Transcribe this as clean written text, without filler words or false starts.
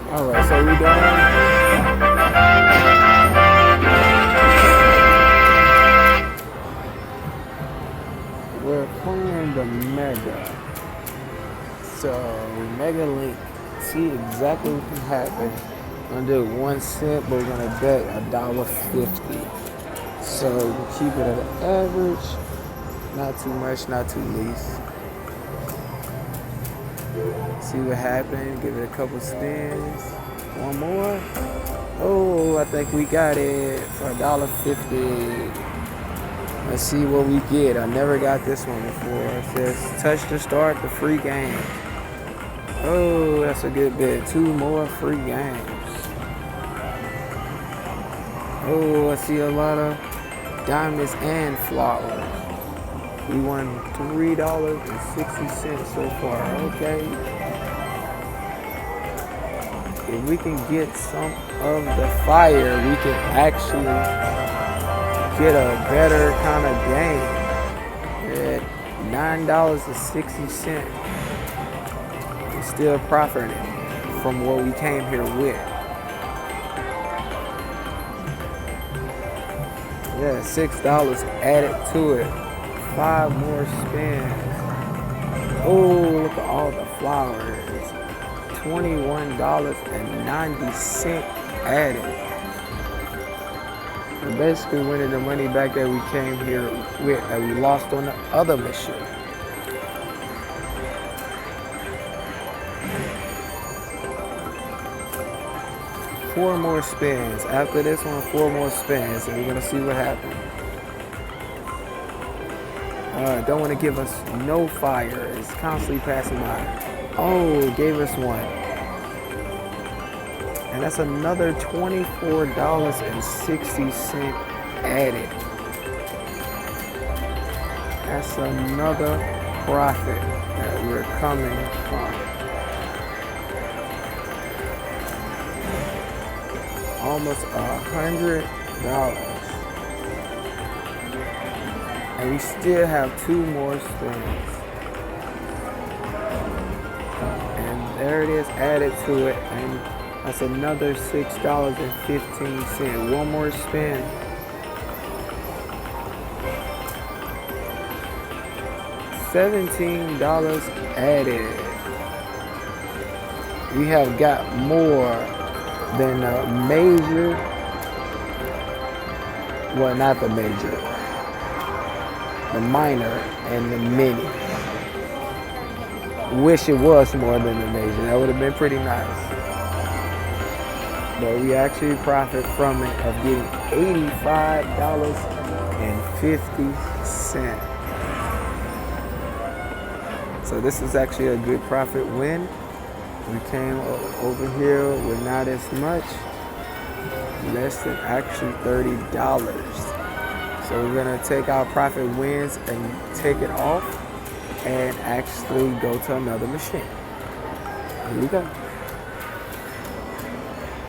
Alright, so we done. We're playing the Mega. So, Mega Link. See exactly what can happen. We're gonna do 1 cent, but we're gonna bet $1.50. So, we keep it at an average. Not too much, not too least. See what happens. Give it a couple spins. One more. Oh, I think we got it for $1.50. Let's see what we get. I never got this one before. It says touch to start the free game. Oh, that's a good bit. 2 more free games. Oh, I see a lot of diamonds and flowers. We won $3.60 so far. Okay. If we can get some of the fire, we can actually get a better kind of game at $9.60. We're still profiting from what we came here with. Yeah, $6 added to it. 5 more spins. Oh, look at all the flowers. $21.90 added. We're basically winning the money back that we came here with, that we lost on the other mission. Four more spins. After this one, 4 more spins, and we're gonna see what happens. Don't want to give us no fire. It's constantly passing by. Oh, it gave us one. And that's another $24.60 added. That's another profit that we're coming from. Almost $100. And we still have 2 more spins. And there it is added to it. And that's another $6.15. One more spin. $17 added. We have got more than a major. Well, not the major. The minor and the mini. Wish it was more than the major. That would have been pretty nice. But we actually profit from it of getting $85.50. So this is actually a good profit win. We came over here with not as much, less than actually $30. So we're gonna take our profit wins and take it off and actually go to another machine. Here we go.